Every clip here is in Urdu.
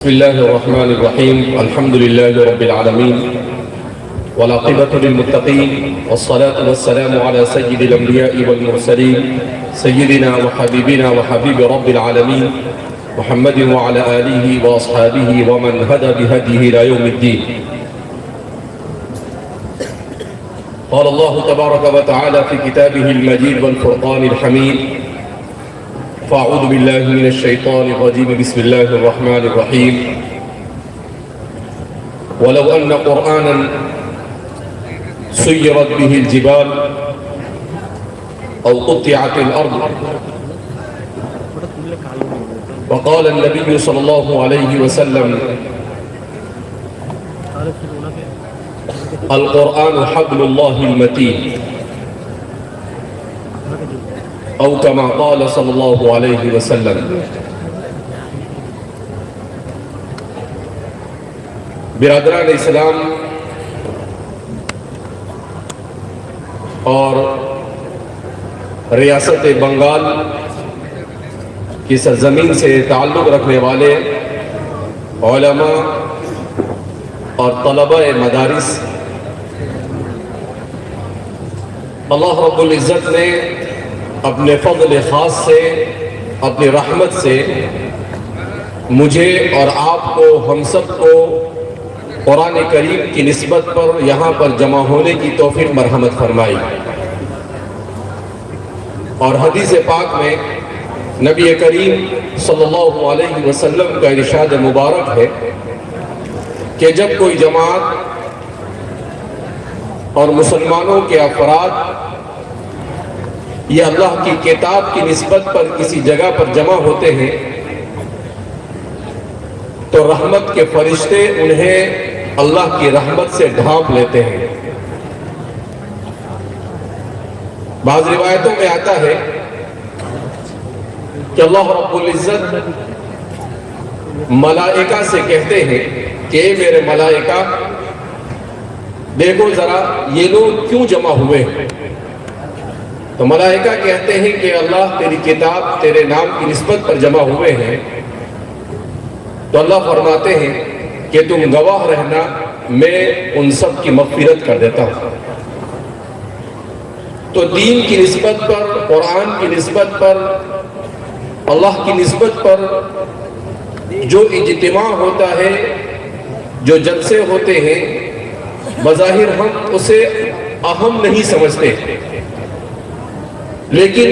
بسم الله الرحمن الرحيم. الحمد لله رب العالمين والعاقبة للمتقين والصلاة والسلام على سيد الأنبياء والمرسلين سيدنا وحبيبنا وحبيب رب العالمين محمد وعلى آله وأصحابه ومن هدى بهديه إلى يوم الدين. قال الله تبارك وتعالى في كتابه المجيد والفرقان الحميد: فأعوذ بالله من الشيطان الرجيم. بسم الله الرحمن الرحيم. ولو أن قرآنا سيرت به الجبال أو قطعت الأرض. وقال النبي صلى الله عليه وسلم: القرآن حبل الله المتين، او كما قال صلی اللہ علیہ وسلم. برادران اسلام اور ریاست بنگال کی سرزمین سے تعلق رکھنے والے علماء اور طلباء مدارس، اللہ رب العزت نے اپنے فضل خاص سے، اپنی رحمت سے مجھے اور آپ کو، ہم سب کو قرآن کریم کی نسبت پر یہاں پر جمع ہونے کی توفیق مرحمت فرمائی. اور حدیث پاک میں نبی کریم صلی اللہ علیہ وسلم کا ارشاد مبارک ہے کہ جب کوئی جماعت اور مسلمانوں کے افراد یہ اللہ کی کتاب کی نسبت پر کسی جگہ پر جمع ہوتے ہیں تو رحمت کے فرشتے انہیں اللہ کی رحمت سے ڈھانپ لیتے ہیں. بعض روایتوں میں آتا ہے کہ اللہ رب العزت ملائکہ سے کہتے ہیں کہ اے میرے ملائکہ، دیکھو ذرا یہ لوگ کیوں جمع ہوئے ہیں. تو ملائکہ کہتے ہیں کہ اللہ تیری کتاب تیرے نام کی نسبت پر جمع ہوئے ہیں. تو اللہ فرماتے ہیں کہ تم گواہ رہنا، میں ان سب کی مغفرت کر دیتا ہوں. تو دین کی نسبت پر، قرآن کی نسبت پر، اللہ کی نسبت پر جو اجتماع ہوتا ہے، جو جلسے ہوتے ہیں، بظاہر ہم اسے اہم نہیں سمجھتے، لیکن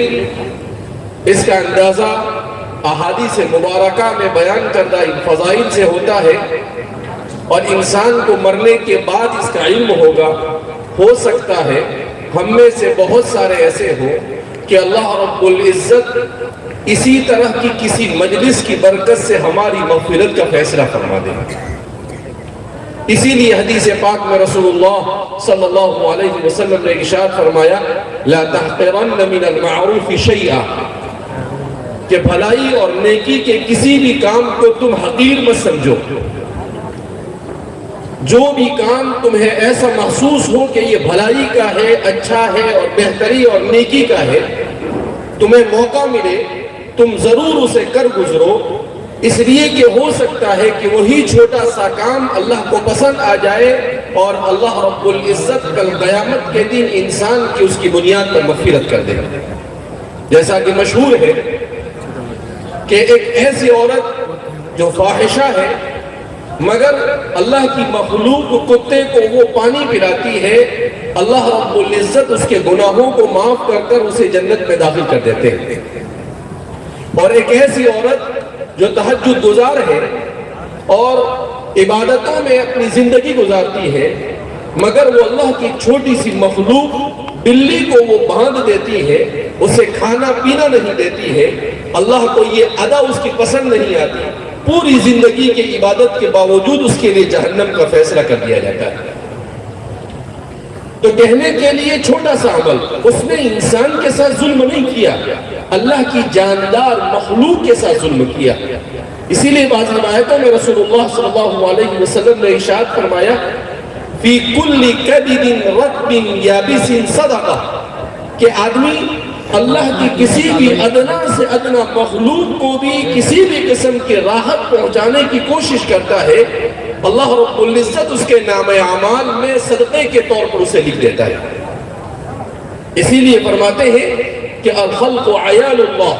اس کا اندازہ احادیث مبارکہ میں بیان کردہ ان فضائل سے ہوتا ہے. اور انسان کو مرنے کے بعد اس کا علم ہوگا. ہو سکتا ہے ہم میں سے بہت سارے ایسے ہوں کہ اللہ رب العزت اسی طرح کی کسی مجلس کی برکت سے ہماری مغفرت کا فیصلہ فرما دے. اسی لیے حدیث پاک میں رسول اللہ صلی اللہ علیہ وسلم نے ارشاد فرمایا: لا تحقرن من المعروف شیئا، کہ بھلائی اور نیکی کے کسی بھی کام کو تم حقیر مت سمجھو. جو بھی کام تمہیں ایسا محسوس ہو کہ یہ بھلائی کا ہے، اچھا ہے اور بہتری اور نیکی کا ہے، تمہیں موقع ملے تم ضرور اسے کر گزرو. اس لیے کہ ہو سکتا ہے کہ وہی چھوٹا سا کام اللہ کو پسند آ جائے اور اللہ رب العزت کل قیامت کے دن انسان کی اس کی بنیاد پر مغفرت کر دے. جیسا کہ مشہور ہے کہ ایک ایسی عورت جو فاحشہ ہے مگر اللہ کی مخلوق کتے کو وہ پانی پلاتی ہے، اللہ رب العزت اس کے گناہوں کو معاف کر کر اسے جنت میں داخل کر دیتے ہیں. اور ایک ایسی عورت جو تہجد گزار ہے اور عبادتوں میں اپنی زندگی گزارتی ہے، مگر وہ اللہ کی چھوٹی سی مخلوق بلی کو وہ باندھ دیتی ہے، اسے کھانا پینا نہیں دیتی ہے، اللہ کو یہ ادا اس کی پسند نہیں آتی، پوری زندگی کی عبادت کے باوجود اس کے لیے جہنم کا فیصلہ کر دیا جاتا ہے. تو کہنے کے لیے چھوٹا سا عمل، اس نے انسان کے ساتھ ظلم نہیں کیا، اللہ کی جاندار مخلوق کے ساتھ ظلم کیا. اسی لیے بعض روایتوں میں رسول اللہ صلی اللہ علیہ وسلم نے ارشاد فرمایا: فی کل کبد رطب یابس صدقہ، کہ آدمی اللہ کی کسی بھی ادنا سے ادنا مخلوق کو بھی کسی بھی قسم کی راحت پہنچانے کی کوشش کرتا ہے، اللہ رب العزت اس کے نام اعمال میں صدقے کے طور پر اسے لکھ دیتا ہے۔ اسی لیے فرماتے ہیں کہ الخلق عیال اللہ،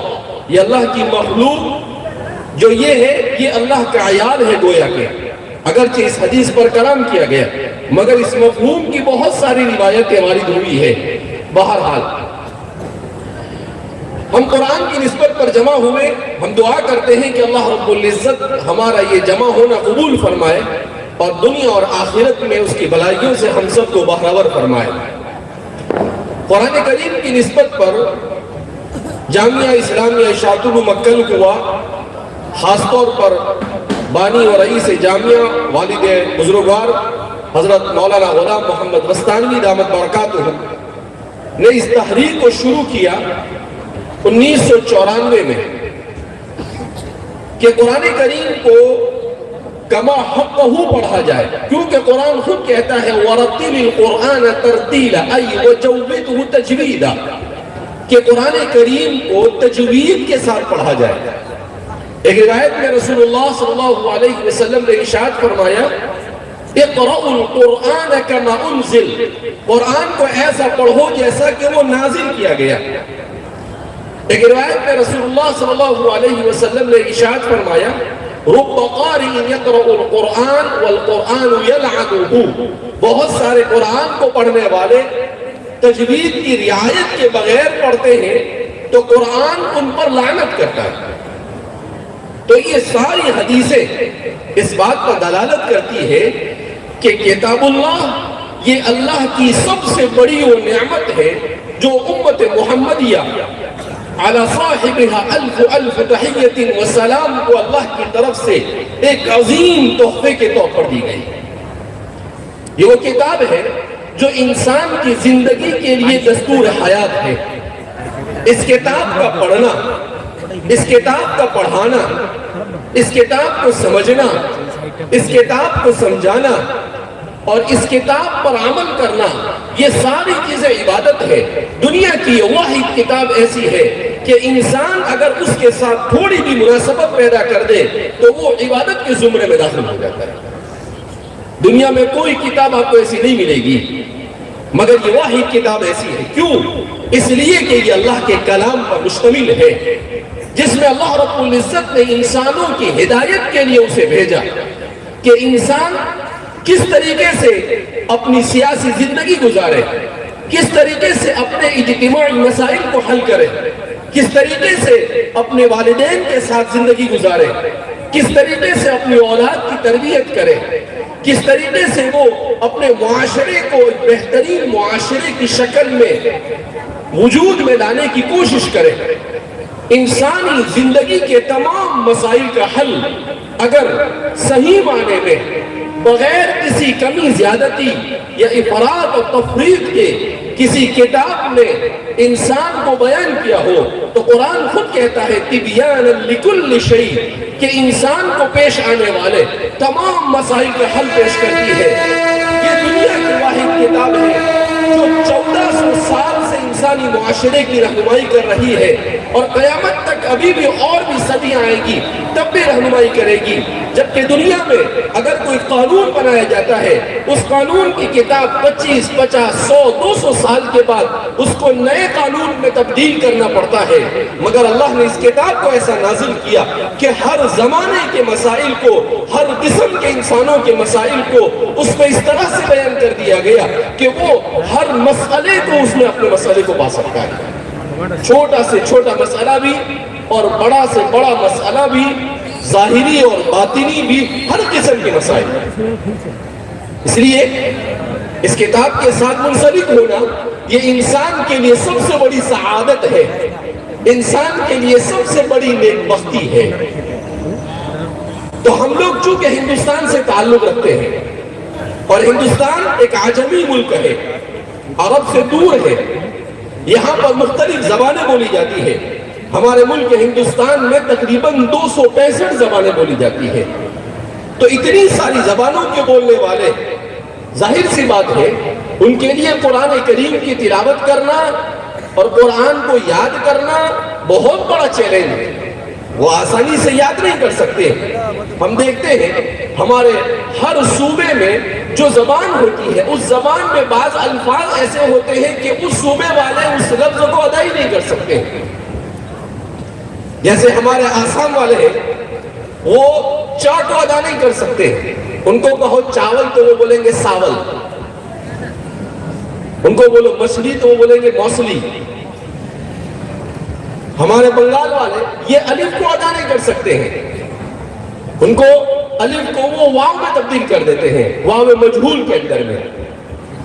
یہ اللہ کی مخلوق جو یہ ہے یہ اللہ کا عیال ہے گویا کہ، اگرچہ اس حدیث پر کلام کیا گیا مگر اس مفہوم کی بہت ساری روایتیں وارد ہوئی ہے۔ بہرحال ہم قرآن کی نسبت پر جمع ہوئے، ہم دعا کرتے ہیں کہ اللہ رب العزت ہمارا یہ جمع ہونا قبول فرمائے اور دنیا اور آخرت میں اس کی بھلائیوں سے ہم سب کو بہرور فرمائے۔ قرآن کریم کی نسبت پر جامعہ اسلامیہ اشاعت المکن ہوا، خاص طور پر بانی و رئیس جامعہ والد بزرگوار حضرت مولانا غلام محمد وستانوی دامت برکاتہ نے اس تحریک کو شروع کیا 1994 میں کہ قرآن کریم کو کما حقہ پڑھا جائے، کیونکہ قرآن خود کہتا ہے وَرَتِّلِ الْقُرْآنَ تَرْتِيلًا أَيْ وَجَوِّدْهُ تَجْوِيدًا، کہ قرآن کریم کو تجوید کے ساتھ پڑھا جائے۔ ایک روایت میں رسول اللہ صلی اللہ علیہ وسلم نے ارشاد فرمایا اقرأوا القرآن كما انزل، قرآن کو ایسا پڑھو جیسا کہ وہ نازل کیا گیا۔ ایک روایت میں رسول اللہ صلی اللہ علیہ وسلم نے ارشاد فرمایا رب قارئ یقرأ القرآن والقرآن یلعنہ، بہت سارے قرآن کو پڑھنے والے تجوید کی رعایت کے بغیر پڑھتے ہیں تو قرآن ان پر لعنت کرتا ہے۔ تو یہ ساری حدیثیں اس بات پر دلالت کرتی ہے کہ کتاب اللہ یہ اللہ کی سب سے بڑی وہ نعمت ہے جو امت محمدیہ علی صاحبہا الف الف تحیت و سلام کو اللہ کی طرف سے ایک عظیم تحفے کے طور پر دی گئی۔ یہ وہ کتاب ہے جو انسان کی زندگی کے لیے دستور حیات ہے۔ اس کتاب کا پڑھنا، اس کتاب کا پڑھانا، اس کتاب کو سمجھنا، اس کتاب کو سمجھانا اور اس کتاب پر عمل کرنا، یہ ساری چیزیں عبادت ہے۔ دنیا کی یہ واحد کتاب ایسی ہے کہ انسان اگر اس کے ساتھ تھوڑی بھی مناسبت پیدا کر دے تو وہ عبادت کے زمرے میں داخل ہو جاتا ہے۔ دنیا میں کوئی کتاب آپ کو ایسی نہیں ملے گی مگر یہ واحد کتاب ایسی ہے۔ کیوں؟ اس لیے کہ یہ اللہ کے کلام پر مشتمل ہے، جس میں اللہ رب العزت نے انسانوں کی ہدایت کے لیے اسے بھیجا کہ انسان کس طریقے سے اپنی سیاسی زندگی گزارے، کس طریقے سے اپنے اجتماعی مسائل کو حل کرے، کس طریقے سے اپنے والدین کے ساتھ زندگی گزارے، کس طریقے سے اپنی اولاد کی تربیت کرے، کس طریقے سے وہ اپنے معاشرے کو ایک بہترین معاشرے کی شکل میں وجود میں لانے کی کوشش کرے۔ انسانی زندگی کے تمام مسائل کا حل اگر صحیح معنی میں بغیر کسی کمی زیادتی یا افراط اور تفریط کے کسی کتاب نے انسان کو بیان کیا ہو تو قرآن خود کہتا ہے تبیانا لکل شیء، کہ انسان کو پیش آنے والے تمام مسائل کا حل پیش کرتی ہے۔ یہ دنیا کی واحد کتاب ہے جو 1400 سال سے انسانی معاشرے کی رہنمائی کر رہی ہے اور قیامت تک ابھی بھی اور بھی صدیاں آئیں گی تب بھی رہنمائی کرے گی۔ جبکہ دنیا میں اگر کوئی قانون بنایا جاتا ہے اس قانون کی کتاب 25، 50، 100، 200 سال کے بعد اس کو نئے قانون میں تبدیل کرنا پڑتا ہے، مگر اللہ نے اس کتاب کو ایسا نازل کیا کہ ہر زمانے کے مسائل کو، ہر قسم کے انسانوں کے مسائل کو اس میں اس طرح سے بیان کر دیا گیا کہ وہ ہر مسئلے کو اس میں اپنے مسئلے کو پا سکتا ہے۔ چھوٹا سے چھوٹا مسئلہ بھی اور بڑا سے بڑا مسئلہ بھی، ظاہری اور باطنی بھی، ہر قسم کے مسائل۔ اس لیے اس کتاب کے ساتھ منسلک ہونا یہ انسان کے لیے سب سے بڑی سعادت ہے، انسان کے لیے سب سے بڑی نیک بختی ہے۔ تو ہم لوگ چونکہ ہندوستان سے تعلق رکھتے ہیں اور ہندوستان ایک عجمی ملک ہے، عرب سے دور ہے، یہاں پر مختلف زبانیں بولی جاتی ہیں۔ ہمارے ملک ہندوستان میں تقریباً 265 زبانیں بولی جاتی ہیں۔ تو اتنی ساری زبانوں کے بولنے والے، ظاہر سی بات ہے ان کے لیے قرآن کریم کی تلاوت کرنا اور قرآن کو یاد کرنا بہت بڑا چیلنج ہے، وہ آسانی سے یاد نہیں کر سکتے۔ ہم دیکھتے ہیں ہمارے ہر صوبے میں جو زبان ہوتی ہے اس زبان میں بعض الفاظ ایسے ہوتے ہیں کہ اس صوبے والے اس لفظ کو ادا ہی نہیں کر سکتے۔ جیسے ہمارے آسام والے ہیں، وہ چا کو ادا نہیں کر سکتے، ان کو کہو چاول تو وہ بولیں گے ساول، ان کو بولو مچھلی تو وہ بولیں گے موسلی۔ ہمارے بنگال والے یہ الف کو ادا نہیں کر سکتے ہیں، ان کو الف کو وہ واو میں تبدیل کر دیتے ہیں، واو مجہول کے اندر میں۔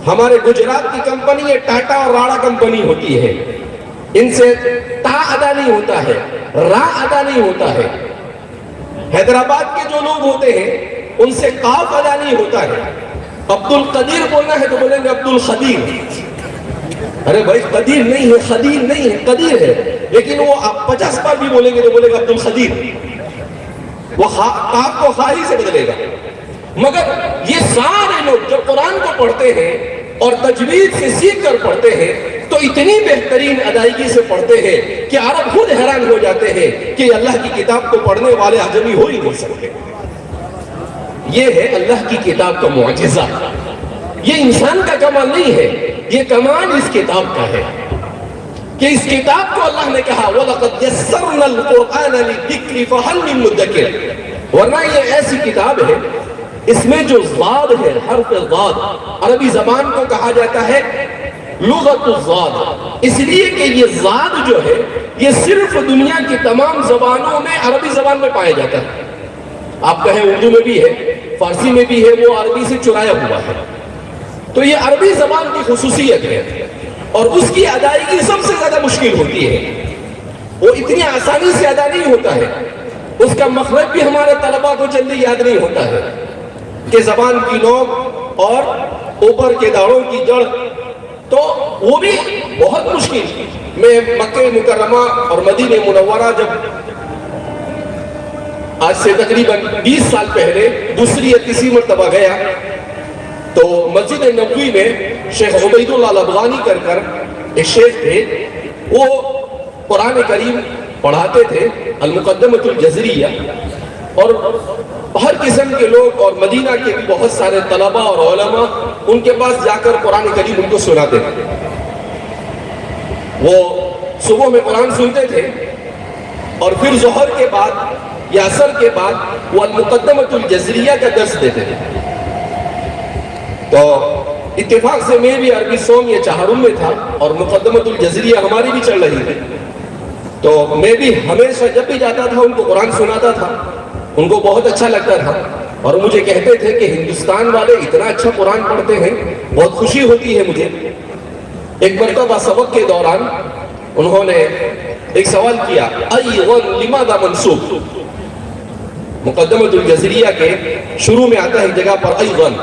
ہمارے گجرات کی کمپنی ہے ٹاٹا اور راڑا کمپنی ہوتی ہے، ان سے تا ادا نہیں ہوتا ہے، را ادا نہیں ہوتا ہے۔ حیدرآباد کے جو لوگ ہوتے ہیں ان سے قاف ادا نہیں ہوتا ہے۔ عبد القدیر بولنا ہے تو بولیں گے عبد الخدیر، ارے بھائی قدیر نہیں ہے، خدیر نہیں ہے، قدیر ہے، لیکن وہ آپ 50 بار بھی بولیں گے تو بولے گا عبد الخدیر، وہ قاف کو خا ہی سے بدلے گا۔ مگر یہ سارے لوگ جب قرآن کو پڑھتے ہیں اور تجوید سے سیکھ کر پڑھتے ہیں تو اتنی بہترین ادائیگی سے پڑھتے ہیں کہ عرب خود حیران ہو جاتے ہیں کہ اللہ کی کتاب کو پڑھنے والے عجمی ہو ہی نہیں سکتے۔ یہ ہے اللہ کی کتاب کا معجزہ، یہ انسان کا کمال نہیں ہے، یہ کمال اس کتاب کا ہے کہ اس کتاب کو اللہ نے کہا وَلَقَدْ يَسَّرْنَا الْقُرْآنَ لِلذِّكْرِ فَهَلْ مِن مُدَّكِرٍ۔ ورنہ یہ ایسی کتاب ہے اس میں جو ضاد ہے، حرف ضاد، عربی زبان کو کہا جاتا ہے لغت الضاد، اس لیے کہ یہ ضاد جو ہے یہ صرف دنیا کی تمام زبانوں میں عربی زبان میں پایا جاتا ہے۔ آپ کہیں اردو میں بھی ہے، فارسی میں بھی ہے، وہ عربی سے چرایا ہوا ہے، تو یہ عربی زبان کی خصوصیت ہے اور اس کی ادائیگی سب سے زیادہ مشکل ہوتی ہے، وہ اتنی آسانی سے ادا نہیں ہوتا ہے، اس کا مخرج بھی ہمارے طلباء کو جلدی یاد نہیں ہوتا ہے کہ زبان کی نوک اور اوپر کے داڑوں کی جڑ، تو وہ بھی بہت مشکل۔ میں مکہ مکرمہ اور مدینہ منورہ جب آج سے تقریباً 20 سال پہلے دوسری یا تیسری مرتبہ گیا تو مسجد نبوی میں شیخ عبید اللہ لبغانی کر ایک شیخ تھے، وہ قرآن کریم پڑھاتے تھے، المقدمۃ الجزریہ، اور ہر قسم کے لوگ اور مدینہ کے بھی بہت سارے طلباء اور علماء ان کے پاس جا کر قرآن کریم ان کو سناتے تھے۔ وہ صبح میں قرآن سنتے تھے اور پھر ظہر کے بعد یا عصر کے بعد وہ المقدمۃ الجزریہ کا درس دیتے تھے۔ تو اتفاق سے میں بھی عربی سوم یا چہارم میں تھا اور مقدمۃ الجزریہ ہماری بھی چل رہی تھی، تو میں بھی ہمیشہ جب بھی جاتا تھا ان کو قرآن سناتا تھا، ان کو بہت اچھا لگتا تھا اور مجھے کہتے تھے کہ ہندوستان والے اتنا اچھا قرآن پڑھتے ہیں، بہت خوشی ہوتی ہے مجھے۔ ایک مرتبہ سبق کے دوران انہوں نے ایک سوال کیا، ایغن لماذا منصوب؟ مقدمۃ الجزریہ کے شروع میں آتا ہے ایک جگہ پر ایغن،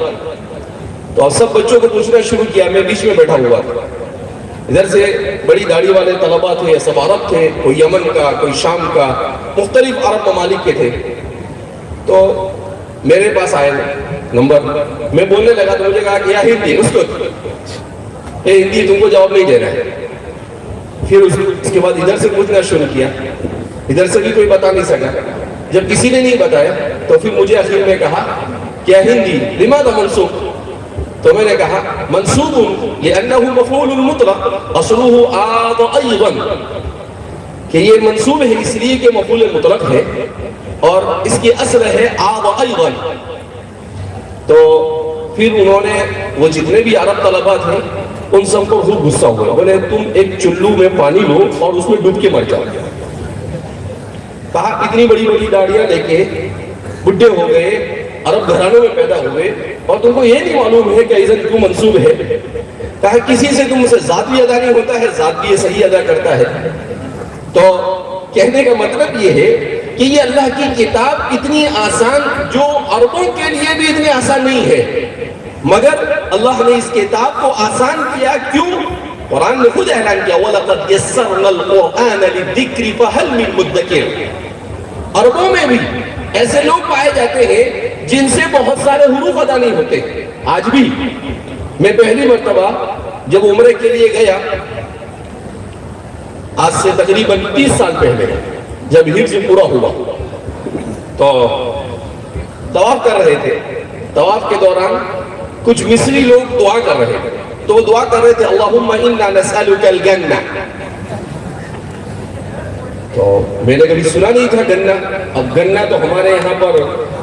تو سب بچوں کو پوچھنا شروع کیا، میں بیچ میں بیٹھا ہوا تھا، ادھر سے بڑی داڑھی والے طلباء تھے، سب عرب تھے، کوئی یمن کا، کوئی شام کا، مختلف عرب ممالک کے تھے، تو میرے پاس آئے نمبر، میں بولنے لگا تو مجھے کہا کہ یا ہندی، اس کو ہندی تم کو جواب نہیں دے رہا ہے۔ پھر اس کے بعد ادھر سے پوچھنا شروع کیا، ادھر سے بھی کوئی بتا نہیں سکا، جب کسی نے نہیں بتایا تو پھر مجھے آخر میں کہا کیا ہندی لماذا منصوب؟ تو میں نے کہا منصوب لأنه مفعول مطلق اصله آض ایغن، کہ یہ منصوب ہے اس لیے کہ مفعول مطلق ہے اور اس کی اصل ہے آض ایغن۔ تو پھر انہوں نے وہ جتنے بھی عرب طلباء تھے ان سب کو خوب غصہ ہوا، بولے تم ایک چلو میں پانی لو اور اس میں ڈوب کے مر جاؤ۔ کہا اتنی بڑی بڑی داڑیاں لے کے بڈھے ہو گئے، عرب گھرانوں میں پیدا ہوئے اور تم کو یہ نہیں معلوم ہے کہ عزت کیوں منصوب ہے؟ کہا کسی سے تم سے ذات بھی ادا نہیں ہوتا ہے، ذات بھی یہ صحیح ادا کرتا ہے۔ تو کہنے کا مطلب یہ ہے کہ یہ اللہ کی کتاب اتنی آسان، جو عربوں کے لیے بھی اتنی آسان نہیں ہے، مگر اللہ نے اس کتاب کو آسان کیا۔ کیوں؟ قرآن نے خود اعلان کیا وَلَقَدْ يَسَّرْنَا الْقُرْآنَ لِلذِّكْرِ فَهَلْ مِن مُدَّكِرٍ۔ عربوں میں بھی ایسے لوگ پائے جاتے ہیں جن سے بہت سارے حروف ادا نہیں ہوتے۔ آج بھی میں پہلی مرتبہ جب عمرے کے لیے گیا آج سے تقریباً 30 سال پہلے جب حفظ پورا ہوا تو طواف کر رہے تھے. طواف کے دوران کچھ مصری لوگ دعا کر رہے تھے. تو وہ دعا کر رہے تھے اللہم انا نسألک الجنہ. تو میں نے کبھی سنا نہیں تھا گنہ. اب گنہ تو ہمارے یہاں پر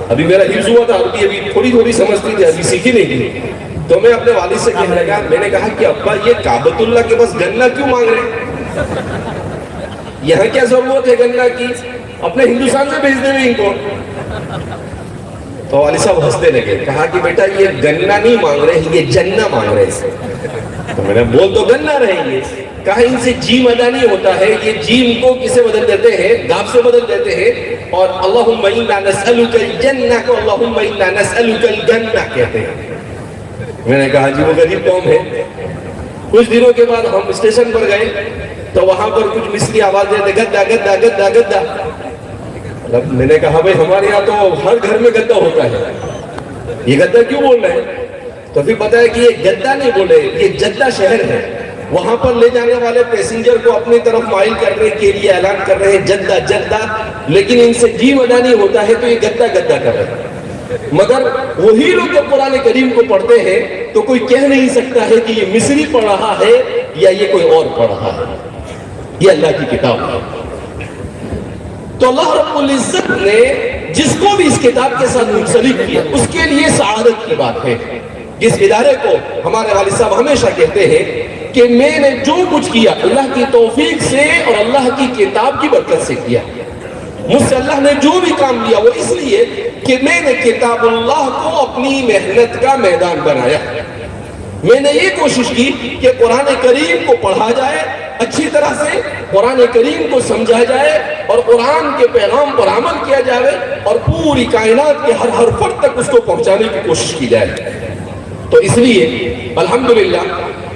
ابھی میرا حفظ ہوا تھا, ابھی تھوڑی سمجھتی تھی, ابھی سیکھی نہیں تھی. تو میں اپنے والد سے کہنے لگا, میں نے کہا کہ ابا یہ کعبۃ اللہ کے بس گنہ کیوں مانگ رہے ہیں؟ یہاں کیا ضرورت ہے گنہ کی؟ اپنے ہندوستان سے بھیج دیں ان کو. تو والد صاحب ہنستے لگے, کہا کہ بیٹا یہ گنہ نہیں مانگ رہے ہیں, یہ جنہ مانگ رہے ہیں. تو میں نے بول تو گنہ رہیں گے. کہا ان سے جیم ادا نہیں ہوتا ہے, یہ جیم کو کسے بدل دیتے ہیں؟ گاف سے بدل دیتے ہیں. اور اللہم انا نسألک الجنہ کو اللہم انا نسألک الجنہ کہتے ہیں. میں نے کہا جی وہ غریب قوم ہے. کچھ دنوں کے بعد ہم اسٹیشن پر گئے تو وہاں پر کچھ مصری آواز دیتے گدا گدا گدا گدا. میں نے کہا بھائی ہمارے یہاں تو ہر گھر میں گدا ہوتا ہے, یہ گدا کیوں بول رہے ہیں؟ تو پھر پتا ہے کہ یہ گدا نہیں بولے, یہ جدہ شہر ہے. وہاں پر لے جانے والے پیسنجر کو اپنی طرف مائل کرنے کے لیے اعلان کر رہے ہیں جدہ جدہ, لیکن ان سے جیم ادا نہیں ہوتا ہے تو یہ گدا گدا کر رہے ہیں. مگر وہی لوگ جب قرآن کریم کو پڑھتے ہیں تو کوئی کہہ نہیں سکتا ہے کہ یہ مصری پڑھ رہا ہے یا یہ کوئی اور پڑھ رہا ہے. یہ اللہ کی کتاب ہے. تو اللہ رب العزت نے جس کو بھی اس کتاب کے ساتھ منسلک کیا اس کے لیے سعادت کی بات ہے. جس ادارے کو ہمارے والد صاحب ہمیشہ کہتے ہیں کہ میں نے جو کچھ کیا اللہ کی توفیق سے اور اللہ کی کتاب کی برکت سے کیا. مجھ سے اللہ نے جو بھی کام لیا وہ اس لیے کہ میں نے کتاب اللہ کو اپنی محنت کا میدان بنایا. میں نے یہ کوشش کی کہ قرآن کریم کو پڑھا جائے اچھی طرح سے, قرآن کریم کو سمجھا جائے اور قرآن کے پیغام پر عمل کیا جائے اور پوری کائنات کے ہر فرد تک اس کو پہنچانے کی کوشش کی جائے. تو اس لیے الحمدللہ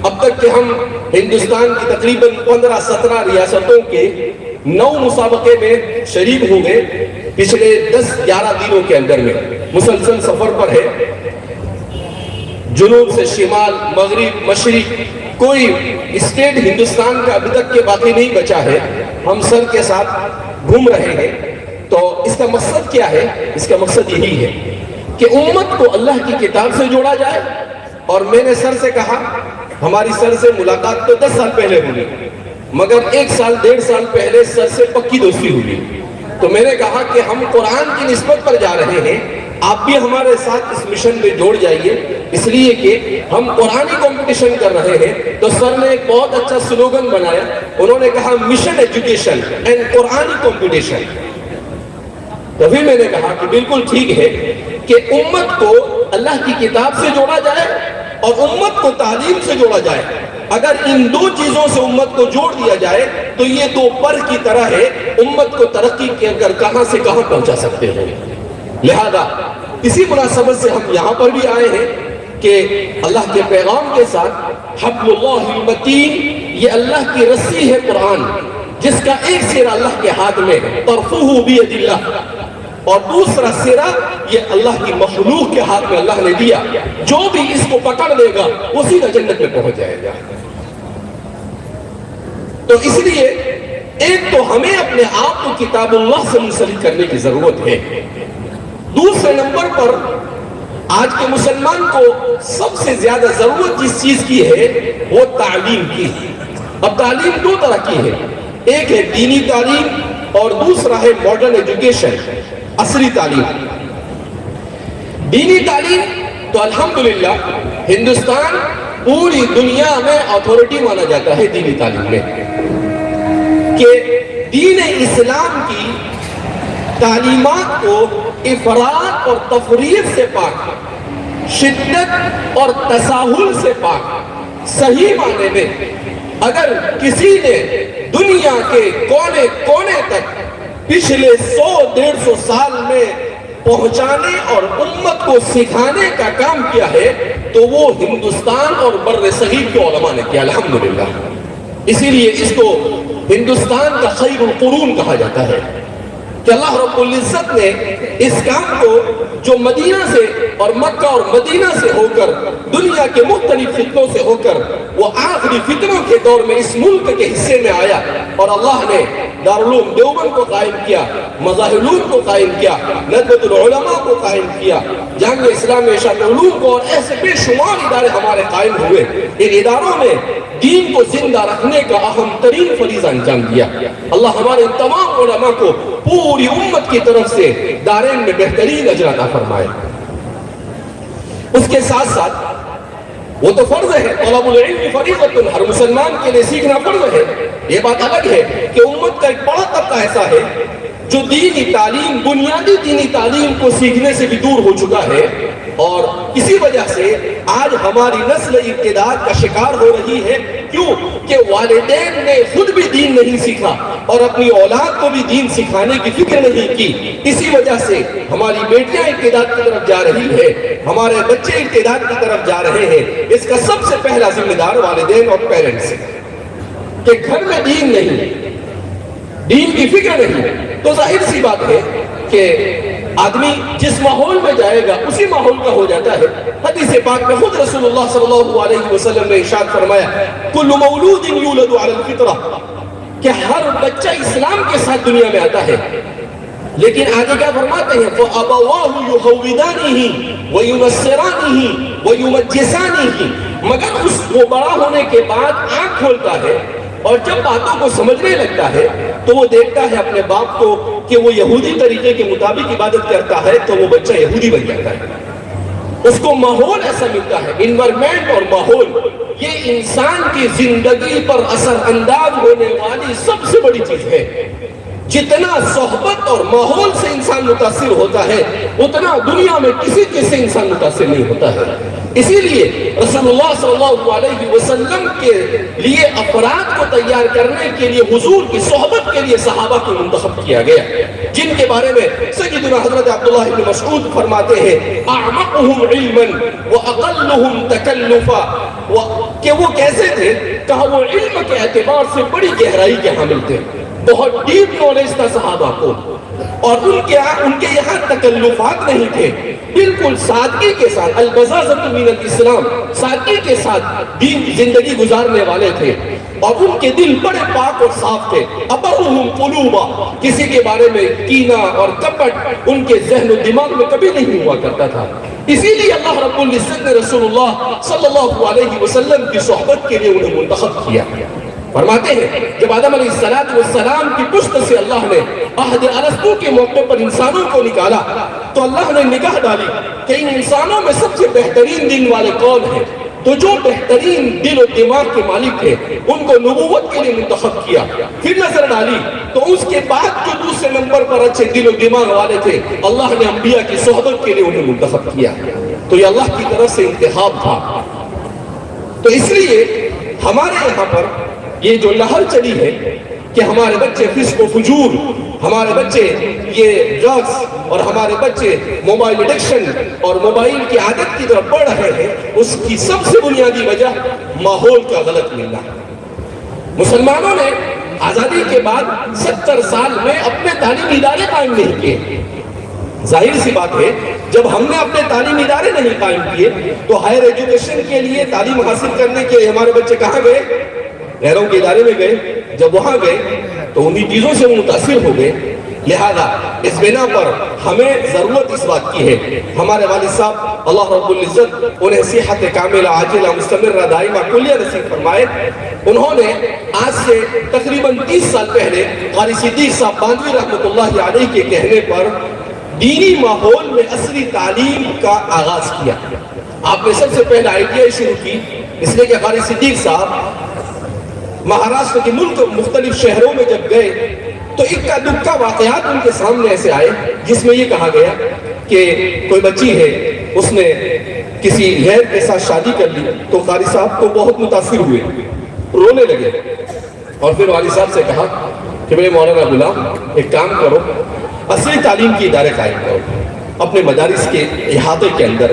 اب تک کہ ہم ہندوستان کی تقریباً 15-17 ریاستوں کے 9 مسابقے میں شریک ہو گئے. پچھلے 10-11 دنوں کے اندر میں مسلسل سفر پر ہے. جنوب سے شمال, مغرب, مشرق, کوئی اسٹیٹ ہندوستان کا ابھی تک کے باقی نہیں بچا ہے. ہم سر کے ساتھ گھوم رہے ہیں. تو اس کا مقصد کیا ہے؟ اس کا مقصد یہی ہے کہ امت کو اللہ کی کتاب سے جوڑا جائے. اور میں نے سر سے کہا, ہماری سر سے ملاقات تو 10 سال پہلے ہوئی, مگر 1 سال 1.5 سال پہلے سر سے پکی دوستی ہوئی. تو میں نے کہا کہ ہم قرآن کی نسبت پر جا رہے ہیں, آپ بھی ہمارے ساتھ اس مشن میں جوڑ جائیے, اس لیے کہ ہم قرآنی کمپٹیشن کر رہے ہیں. تو سر نے ایک بہت اچھا سلوگن بنایا. انہوں نے کہا مشن ایجوکیشن اینڈ قرآنی کمپٹیشن. تبھی میں نے کہا کہ بالکل ٹھیک ہے کہ امت کو اللہ کی کتاب سے جوڑا جائے اور امت کو تعلیم سے جوڑا جائے. اگر ان 2 چیزوں سے امت کو جوڑ دیا جائے تو یہ 2 پر کی طرح ہے, امت کو ترقی کر کہاں سے کہاں پہنچا سکتے ہیں. لہذا اسی مناسبت سے ہم یہاں پر بھی آئے ہیں کہ اللہ کے پیغام کے ساتھ حبل اللہ المتین, یہ اللہ کی رسی ہے قرآن, جس کا ایک سرا اللہ کے ہاتھ میں ہے, طرفہ بید اللہ, اور دوسرا سرا یہ اللہ کی مخلوق کے ہاتھ میں اللہ نے دیا. جو بھی اس کو پکڑ لے گا وہ سیدھا جنت میں پہنچ جائے گا. تو اس لیے ایک تو ہمیں اپنے آپ کو کتاب اللہ سے منسلک کرنے کی ضرورت ہے. دوسرے نمبر پر آج کے مسلمان کو سب سے زیادہ ضرورت جس چیز کی ہے وہ تعلیم کی. اب تعلیم 2 طرح کی ہے, ایک ہے دینی تعلیم اور دوسرا ہے ماڈرن ایجوکیشن, عصری تعلیم. دینی تعلیم تو الحمدللہ ہندوستان پوری دنیا میں اتھارٹی مانا جاتا ہے دینی تعلیم میں, کہ دین اسلام کی تعلیمات کو افراط اور تفریط سے پاک, شدت اور تساہل سے پاک. صحیح معنی میں اگر کسی نے دنیا کے کونے کونے تک پچھلے 100-150 سال میں پہنچانے اور امت کو سکھانے کا کام کیا ہے تو وہ ہندوستان اور بر صغیر کے علماء نے کیا الحمدللہ. اسی لیے اس کو ہندوستان کا خیر القرون کہا جاتا ہے. کہ اللہ رب العزت نے اس کام کو جو مدینہ سے اور مکہ اور مدینہ سے ہو کر دنیا کے مختلف فتنوں سے ہو کر وہ آخری فتنوں کے دور میں اس ملک کے حصے میں آیا اور اللہ نے دارالعلوم دیوبند کو قائم کیا، مظاہر العلوم کو قائم کیا، ندوۃ العلماء کو قائم کیا، جامعہ اسلامیہ اشاعت العلوم کو، اور ایسے بے شمار ادارے ہمارے قائم ہوئے۔ ان اداروں میں دین کو زندہ رکھنے کا اہم ترین فریضہ انجام دیا۔ اللہ ہمارے ان تمام علماء کو پوری امت کی طرف سے دارین میں بہترین اجر عطا فرمائے۔ اس کے ساتھ ساتھ وہ تو فرض ہے، طلب العلم فریضۃ، ہر مسلمان کے لیے سیکھنا فرض ہے۔ یہ بات الگ ہے کہ امت کا ایک بڑا طبقہ ایسا ہے جو دینی تعلیم، بنیادی دینی تعلیم کو سیکھنے سے بھی دور ہو چکا ہے، اور اسی وجہ سے آج ہماری نسل ارتداد کا شکار ہو رہی ہے۔ کیوں کہ والدین نے خود بھی دین نہیں سیکھا اور اپنی اولاد کو بھی دین سکھانے کی فکر نہیں کی، اسی وجہ سے ہماری بیٹیاں ارتداد کی طرف جا رہی ہے، ہمارے بچے ارتداد کی طرف جا رہے ہیں۔ اس کا سب سے پہلا ذمہ دار والدین اور پیرنٹس ہیں کہ گھر میں دین نہیں، دین کی فکر نہیں، تو ظاہر سی بات ہے کہ آدمی جس ماحول میں جائے گا اسی ماحول کا ہو جاتا ہے۔ حدیث پاک میں خود رسول اللہ صلی اللہ علیہ وسلم نے ارشاد فرمایا، کل مولود یولد علی الفطرہ، کہ ہر بچہ اسلام کے ساتھ دنیا میں آتا ہے، لیکن آگے کیا فرماتے ہیں، فَأَبَوَاهُ يُحَوِّدَانِهِ وَيُنَصِّرَانِهِ وَيُمَجِّسَانِهِ، مگر اس کو بڑا ہونے کے بعد آنکھ کھولتا ہے اور جب باتوں کو سمجھنے لگتا ہے تو وہ دیکھتا ہے اپنے باپ کو کہ وہ یہودی طریقے کے مطابق عبادت کرتا ہے، تو وہ بچہ یہودی بن جاتا ہے۔ اس کو ماحول ایسا ملتا ہے، انوائرمنٹ اور ماحول یہ انسان کی زندگی پر اثر انداز ہونے والی سب سے بڑی چیز ہے۔ جتنا صحبت اور ماحول سے انسان متاثر ہوتا ہے اتنا دنیا میں کسی چیز سے انسان متاثر نہیں ہوتا ہے۔ اسی لیے رسول اللہ صلی اللہ علیہ وسلم کے لیے افراد کو تیار کرنے کے لیے حضور کی صحبت کے لیے صحابہ کو منتخب کیا گیا، جن کے بارے میں سیدنا حضرت عبداللہ بن مسعود فرماتے ہیں، اعمقهم علما واقلهم تکلفا، کہ وہ کیسے تھے؟ کہا وہ علم کے اعتبار سے بڑی گہرائی کے حامل تھے، بہت ڈیپ نالج تھا صحابہ کو، اور ان کے یہاں تکلفات نہیں تھے، بالکل سادگی کے ساتھ، البزازۃ من الاسلام، سادگی کے ساتھ دین زندگی گزارنے والے تھے، اور ان کے دل بڑے پاک اور صاف تھے۔ ابرہم قلوبا، کسی کے بارے میں کینہ اور کپٹ ان کے ذہن و دماغ میں کبھی نہیں ہوا کرتا تھا۔ اسی لیے اللہ رب العزت نے رسول اللہ صلی اللہ علیہ وسلم کی صحبت کے لیے انہیں منتخب کیا۔ فرماتے ہیں جب آدم علیہ السلام کی پشت سے اللہ نے عہد ارسطو کے موقع پر انسانوں کو نکالا تو اللہ نے نگاہ ڈالی کہ ان انسانوں میں سب سے بہترین دین والے کون ہیں، تو جو بہترین دل و دماغ کے مالک تھے ان کو نبوت کے لیے منتخب کیا۔ پھر نظر ڈالی تو اس کے بعد جو دوسرے نمبر پر اچھے دل و دماغ والے تھے اللہ نے انبیاء کی صحبت کے لیے انہیں منتخب کیا۔ تو یہ اللہ کی طرف سے انتخاب تھا۔ تو اس لیے ہمارے یہاں پر یہ جو لہر چلی ہے کہ ہمارے بچے فسق و فجور، ہمارے بچے یہ ڈرگس، اور ہمارے بچے موبائل ایڈکشن اور موبائل کی عادت کی طرف بڑھ رہے ہیں، اس کی سب سے بنیادی وجہ ماحول کا غلط ملنا۔ مسلمانوں نے آزادی کے بعد 70 سال میں اپنے تعلیمی ادارے قائم نہیں کیے۔ ظاہر سی بات ہے جب ہم نے اپنے تعلیمی ادارے نہیں قائم کیے تو ہائر ایجوکیشن کے لیے، تعلیم حاصل کرنے کے لیے ہمارے بچے کہاں گئے؟ غیروں کے ادارے میں گئے۔ جب وہاں گئے تو انہی چیزوں سے وہ متاثر ہو گئے۔ لہذا اس بنا پر ہمیں ضرورت اس بات کی ہے، ہمارے والد صاحب اللہ رب العزت انہیں صحت کاملہ عاجلہ مستمرہ دائمہ کلیہ نصیب فرمائے، انہوں نے آج سے تقریباً 30 سال پہلے قاری صدیق صاحب باندھوی رحمۃ اللہ علیہ کے کہنے پر دینی ماحول میں عصری تعلیم کا آغاز کیا۔ آپ نے سب سے پہلے آئی شروع کی، اس لیے کہ قاری صدیق صاحب مہاراشٹر کے ملک مختلف شہروں میں جب گئے تو اکا دکا واقعات ان کے سامنے ایسے آئے جس میں یہ کہا گیا کہ کوئی بچی ہے، اس نے کسی غیر کے ساتھ شادی کر لی، تو قاری صاحب کو بہت متاثر ہوئے، رونے لگے، اور پھر والد صاحب سے کہا کہ میرے مولانا غلام ایک کام کرو، عصری تعلیم کی ادارے قائم کرو اپنے مدارس کے احاطے کے اندر،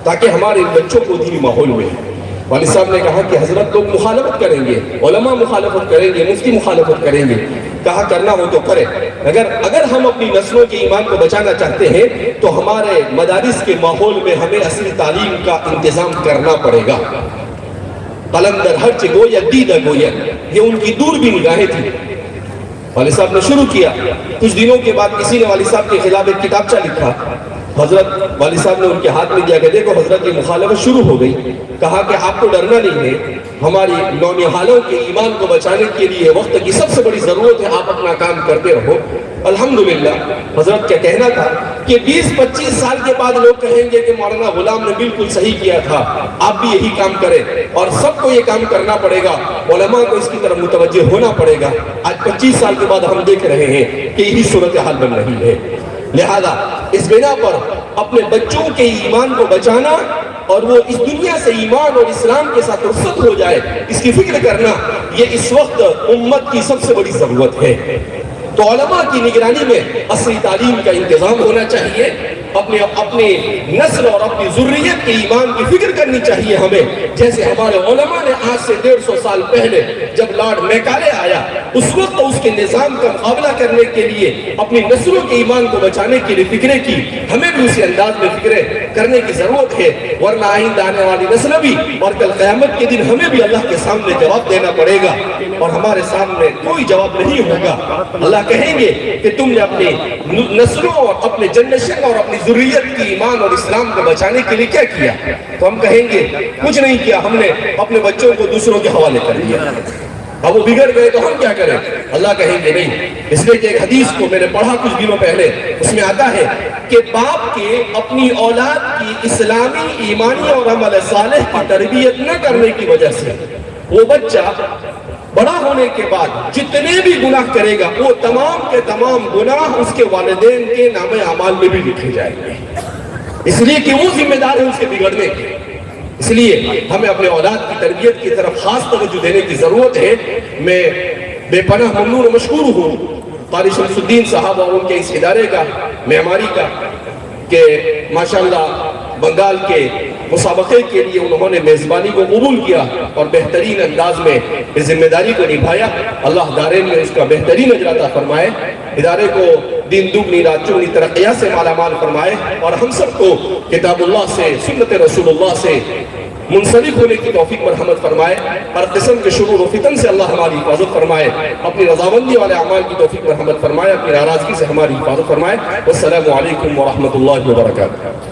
تاکہ ہمارے بچوں کو دینی ماحول ملے۔ والد صاحب نے کہا کہ حضرت لوگ مخالفت کریں گے، علماء مخالفت کریں گے، مفتی مخالفت کریں گے، کہا کرنا ہو تو کرے. اگر ہم اپنی نسلوں کے ایمان کو بچانا چاہتے ہیں تو ہمارے مدارس کے ماحول میں ہمیں اصلی تعلیم کا انتظام کرنا پڑے گا. قلندر ہرچ گویا دیدہ گویا، یہ ان کی دور بھی نگاہیں تھی. والد صاحب نے شروع کیا، کچھ دنوں کے بعد کسی نے والد صاحب کے خلاف ایک کتابچہ لکھا. حضرت والد صاحب نے ان کے ہاتھ میں دیا کہ دیکھو حضرت کی مخالفت شروع ہو گئی. کہا کہ آپ کو ڈرنا نہیں ہے، ہماری نونہالوں کے ایمان کو بچانے کے لیے وقت کی سب سے بڑی ضرورت ہے، آپ اپنا کام کرتے رہو. الحمدللہ حضرت کا کہنا تھا کہ 20-25 سال کے بعد لوگ کہیں گے کہ مولانا غلام نے بالکل صحیح کیا تھا، آپ بھی یہی کام کریں. اور سب کو یہ کام کرنا پڑے گا، علماء کو اس کی طرف متوجہ ہونا پڑے گا. آج 25 سال کے بعد ہم دیکھ رہے ہیں کہ یہی صورتحال بن رہی ہے. لہذا اس بنا پر اپنے بچوں کے ایمان کو بچانا اور وہ اس دنیا سے ایمان اور اسلام کے ساتھ رخصت ہو جائے، اس کی فکر کرنا، یہ اس وقت امت کی سب سے بڑی ضرورت ہے. تو علماء کی نگرانی میں اصلی تعلیم کا انتظام ہونا چاہیے. اپنے نسل اور اپنی ذریت کے ایمان کی فکر کرنی چاہیے ہمیں. جیسے ہمارے علماء نے آج سے 150 سال پہلے جب لارڈ میکالے آیا اس وقت اس کے نظام کا مقابلہ کرنے کے لیے اپنی نسلوں کے ایمان کو بچانے کے لیے فکریں کی، ہمیں بھی اسی انداز میں فکریں کرنے کی ضرورت ہے. ورنہ آئندہ آنے والی نسل بھی اور کل قیامت کے دن ہمیں بھی اللہ کے سامنے جواب دینا پڑے گا اور ہمارے سامنے کوئی جواب نہیں ہوگا. اللہ کہیں گے کہ تم نے اپنی نسلوں اور اپنے جنریشن اور اپنی ذریت کی ایمان اور اسلام کو بچانے کے لیے کیا کیا؟ تو ہم کہیں گے کچھ نہیں کیا، ہم نے اپنے بچوں کو دوسروں کے حوالے کر دیا. اب وہ بگڑ گئے تو ہم کیا کریں؟ اللہ کہیں گے نہیں. اس لیے کہ ایک حدیث کو میں نے پڑھا کچھ دنوں پہلے، اس میں آتا ہے کہ باپ کے اپنی اولاد کی اسلامی، ایمانی اور عمل صالح کی تربیت نہ کرنے کی وجہ سے وہ بچہ بڑا ہونے کے بعد جتنے بھی گناہ کرے گا وہ تمام کے تمام گناہ اس کے والدین کے نام اعمال میں بھی لکھے جائیں گے، اس لیے کہ وہ ذمہ دار ہے اس کے بگڑنے کے. اس لیے ہمیں اپنے اولاد کی تربیت کی طرف خاص توجہ دینے کی ضرورت ہے. میں بے پناہ ممنون و مشکور ہوں قاری شمس الدین صاحب اور ان کے اس ادارے کا، معماری کا، کہ ماشاءاللہ بنگال کے مسابقے کے لیے انہوں نے میزبانی کو قبول کیا اور بہترین انداز میں اس ذمہ داری کو نبھایا. اللہ دارین میں اس کا بہترین اجر عطا فرمائے، ادارے کو دن دگنی رات چگنی ترقیات سے مالا مال فرمائے اور ہم سب کو کتاب اللہ سے، سنت رسول اللہ سے منسلک ہونے کی توفیق مرحمت فرمائے. ہر قسم کے شرور و فتن سے اللہ ہماری حفاظت فرمائے، اپنی رضامندی والے اعمال کی توفیق مرحمت فرمائے، اپنی ناراضگی سے ہماری حفاظت فرمائے. والسلام علیکم ورحمۃ اللہ وبرکاتہ.